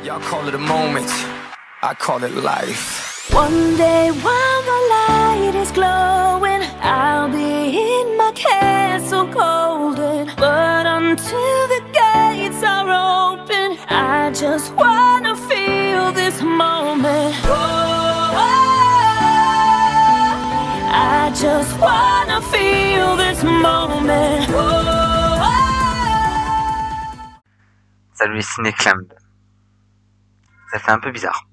Y'all call it a moment, I call it life. One day while the light is glowing, I'll be in my castle golden. But until the gates are open, I just wanna feel this moment. Oh, I just wanna feel this moment. Oh, Salut les ciné-clams. Ça fait un peu bizarre.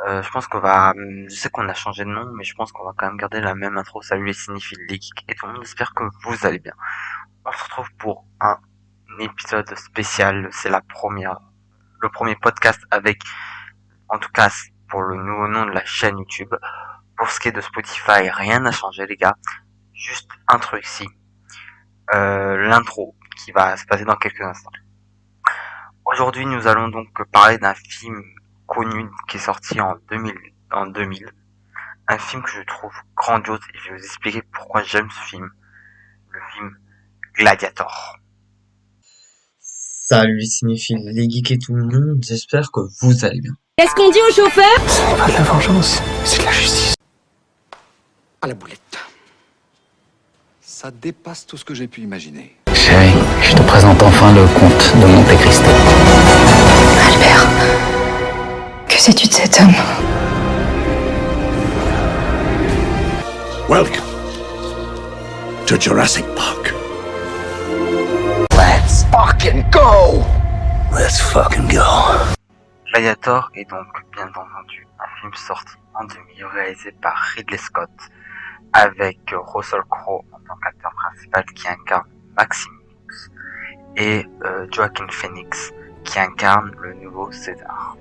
Je pense qu'on va... Je sais qu'on a changé de nom, mais je pense qu'on va quand même garder la même intro. Salut les cinéphiles, les geeks et tout le monde, j'espère que vous allez bien. On se retrouve pour un épisode spécial. C'est le premier podcast avec, en tout cas pour le nouveau nom de la chaîne YouTube. Pour ce qui est de Spotify, rien n'a changé les gars. Juste un truc ici. L'intro qui va se passer dans quelques instants. Aujourd'hui, nous allons donc parler d'un film connu qui est sorti en 2000. Un film que je trouve grandiose et je vais vous expliquer pourquoi j'aime ce film. Le film Gladiator. Salut les cinéphiles, les geeks et tout le monde, j'espère que vous allez bien. qu'est-ce qu'on dit au chauffeur? C'est pas de la vengeance, c'est de la justice. À la boulette. Ça dépasse tout ce que j'ai pu imaginer. Chérie, je te présente enfin le comte de Monte Cristo. Albert, que sais-tu de cet homme? Welcome to Jurassic Park. Let's fucking go! Let's fucking go. Gladiator est donc bien entendu un film sorti en 2000 réalisé par Ridley Scott avec Russell Crowe en tant qu'acteur principal qui incarne Maximus et Joaquin Phoenix qui incarne le nouveau César.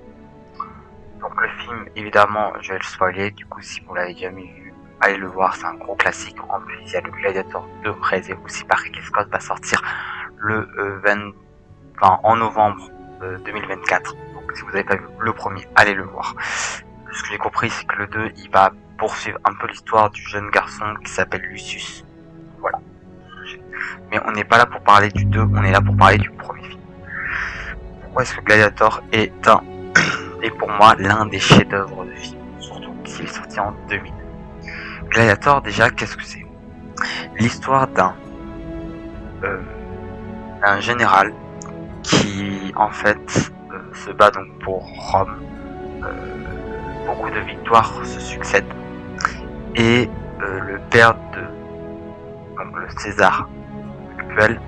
Donc le film, évidemment, je vais le spoiler, du coup si vous l'avez jamais vu, allez le voir, c'est un gros classique. En plus, il y a le Gladiator 2 réalisé aussi par Ridley Scott, va sortir en novembre 2024. Donc si vous n'avez pas vu le premier, allez le voir. Ce que j'ai compris, c'est que le 2, il va poursuivre un peu l'histoire du jeune garçon qui s'appelle Lucius. Voilà. Mais on n'est pas là pour parler du 2, on est là pour parler du premier film. Pourquoi est-ce que Gladiator est pour moi l'un des chefs-d'œuvre de film, surtout s'il est sorti en 2000. Gladiator, déjà, qu'est-ce que c'est? L'histoire d'un général qui, en fait, se bat donc pour Rome. Beaucoup de victoires se succèdent et le père donc le César actuel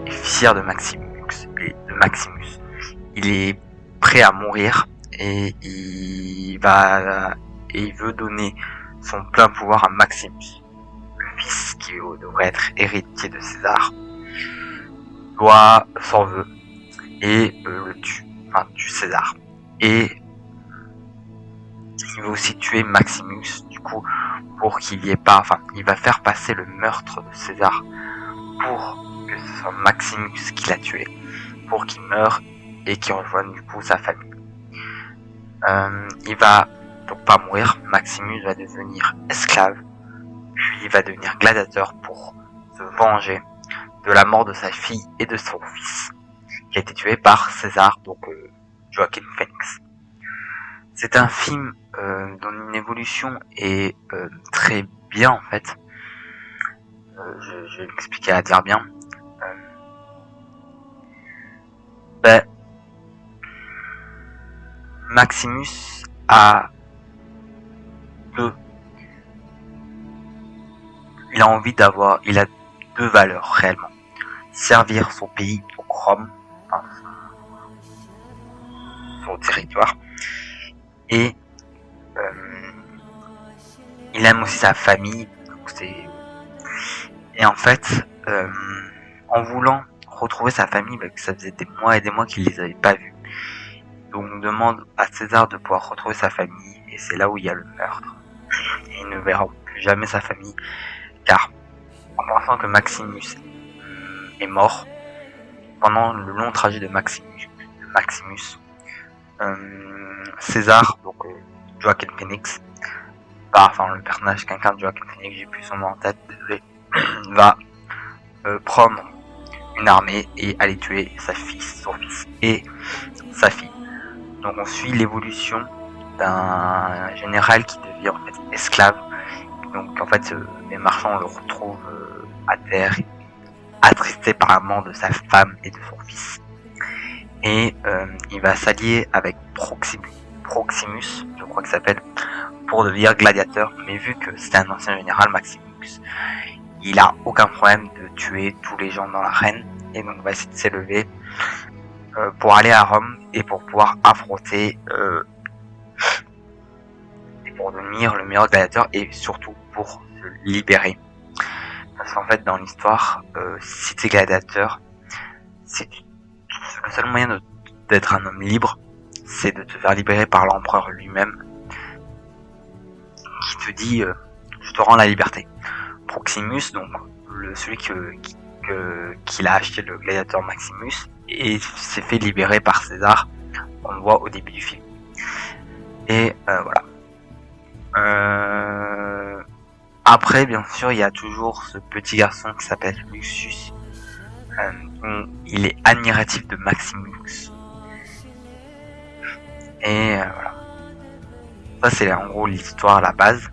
est fier de Maximus. Il est prêt à mourir et il veut donner son plein pouvoir à Maximus. Le fils qui devrait être héritier de César s'en veut et tue César. Et il veut aussi tuer Maximus, du coup, pour qu'il y ait pas, il va faire passer le meurtre de César pour que ce soit Maximus qui l'a tué, pour qu'il meure et qu'il rejoigne du coup sa famille. Il va donc pas mourir, Maximus va devenir esclave, puis il va devenir gladiateur pour se venger de la mort de sa fille et de son fils, qui a été tué par César, donc Joaquin Phoenix. C'est un film dont une évolution est très bien en fait. Je vais l'expliquer à dire bien. Maximus il a deux valeurs réellement. Servir son pays, donc Rome, son territoire, et il aime aussi sa famille. Et en fait, en voulant retrouver sa famille, ça faisait des mois et des mois qu'il les avait pas vus. Donc on demande à César de pouvoir retrouver sa famille, et c'est là où il y a le meurtre. Et il ne verra plus jamais sa famille, car en pensant que Maximus est mort, pendant le long trajet de Maximus, César, donc Joaquin Phoenix, le personnage qu'incarne Joaquin Phoenix, j'ai plus son nom en tête, désolé, va prendre une armée et aller tuer son fils et sa fille. Donc on suit l'évolution d'un général qui devient en fait esclave. Donc en fait les marchands le retrouvent à terre, attristé par la mort de sa femme et de son fils. Et il va s'allier avec Proximus, je crois que ça s'appelle, pour devenir gladiateur. Mais vu que c'est un ancien général, Maximus, il a aucun problème de tuer tous les gens dans l'arène. Et donc va essayer de s'élever pour aller à Rome et pour pouvoir affronter et pour devenir le meilleur gladiateur et surtout pour se libérer. Parce qu'en fait dans l'histoire, si t'es gladiateur, c'est le seul moyen d'être un homme libre, c'est de te faire libérer par l'empereur lui-même qui te dit je te rends la liberté. Proximus, donc celui qu'il a acheté, le gladiateur Maximus, et s'est fait libérer par César, on le voit au début du film. Et voilà. Après, bien sûr, il y a toujours ce petit garçon qui s'appelle Lucius. Il est admiratif de Maximus. Et voilà. Ça, c'est en gros l'histoire à la base.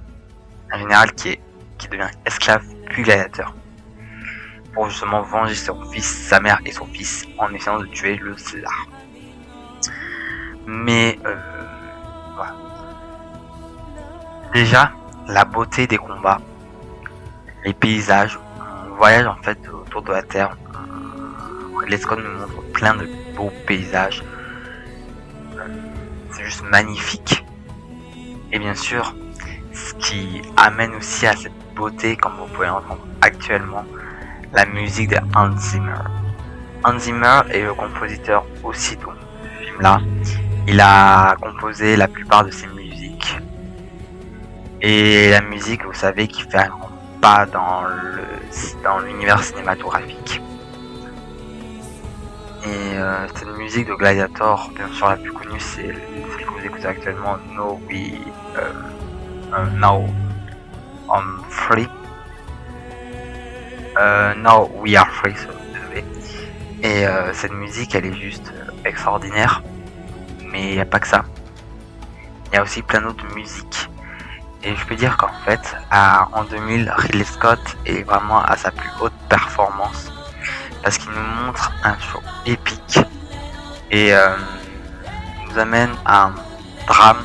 Un général qui devient esclave puis gladiateur. Pour justement venger son fils, sa mère et son fils en essayant de tuer le César. Mais voilà. Déjà, la beauté des combats, les paysages, on voyage en fait autour de la Terre. Ridley Scott nous montre plein de beaux paysages. C'est juste magnifique. Et bien sûr, ce qui amène aussi à cette beauté, comme vous pouvez entendre actuellement, la musique de Hans Zimmer. Hans Zimmer est le compositeur aussi de ce film-là. Il a composé la plupart de ses musiques. Et la musique, vous savez, qui fait un grand pas dans l'univers cinématographique. Et cette musique de Gladiator, bien sûr la plus connue, c'est celle que vous écoutez actuellement, Now I'm Free. Now We Are Free, désolé. Et cette musique, elle est juste extraordinaire. Mais il n'y a pas que ça. Il y a aussi plein d'autres musiques. Et je peux dire qu'en fait, en 2000, Ridley Scott est vraiment à sa plus haute performance. Parce qu'il nous montre un show épique. Et nous amène à un drame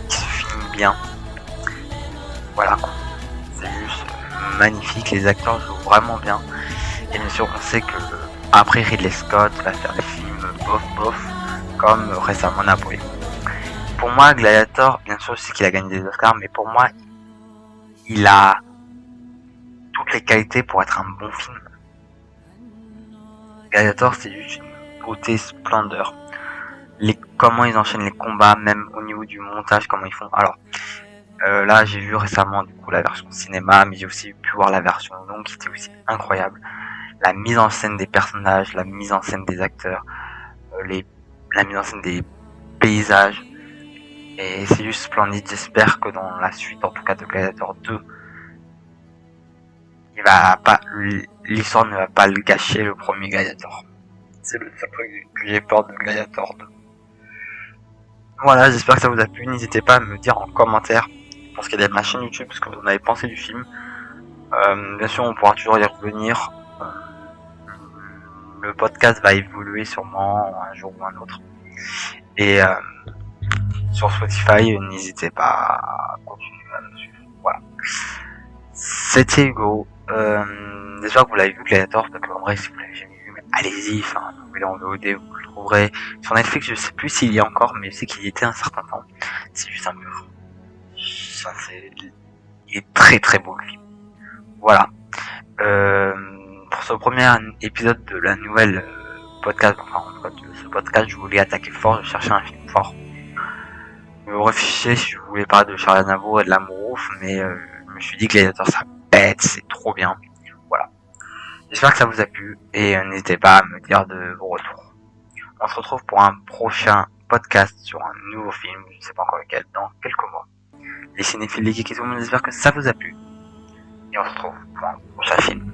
qui se filme bien. Voilà, c'est juste magnifique, les acteurs jouent vraiment bien. Et bien sûr, on sait que après Ridley Scott va faire des films bof, comme récemment Napoléon. Pour moi, Gladiator, bien sûr, je sais qu'il a gagné des Oscars, mais pour moi, il a toutes les qualités pour être un bon film. Gladiator, c'est juste une beauté, splendeur. Comment ils enchaînent les combats, même au niveau du montage, comment ils font. Alors, là, j'ai vu récemment du coup la version cinéma, mais j'ai aussi pu voir la version longue qui était aussi incroyable. La mise en scène des personnages, la mise en scène des acteurs, la mise en scène des paysages. Et c'est juste splendide. J'espère que dans la suite, en tout cas de Gladiator 2, l'histoire ne va pas le gâcher, le premier Gladiator. C'est le seul truc que j'ai peur de Gladiator 2. Voilà, j'espère que ça vous a plu. N'hésitez pas à me dire en commentaire pour ce qui est de ma chaîne YouTube ce que vous en avez pensé du film. Bien sûr, on pourra toujours y revenir. Le podcast va évoluer sûrement un jour ou un autre. Et sur Spotify, n'hésitez pas à continuer à me suivre. Voilà. C'était Hugo. J'espère que vous l'avez vu, Gladiator, parce que en vrai, si vous l'avez jamais vu, mais allez-y, enfin, vous l'avez en VOD, vous le trouverez. Sur Netflix, je sais plus s'il y a encore, mais je sais qu'il y était un certain temps. C'est juste un mur. Ça, il est très très beau le film. Voilà. Pour ce premier épisode de la nouvelle podcast, enfin, en tout cas, de ce podcast, je voulais attaquer fort, je cherchais un film fort. Je me réfléchissais si je voulais parler de Charles Aznavour et de l'amour ouf, mais je me suis dit que Gladiator, ça pète, c'est trop bien. Voilà. J'espère que ça vous a plu, et n'hésitez pas à me dire de vos retours. On se retrouve pour un prochain podcast sur un nouveau film, je ne sais pas encore lequel, dans quelques mois. Les cinéphiles, les geeks et tout le monde, j'espère que ça vous a plu. Et on se retrouve pour un prochain film.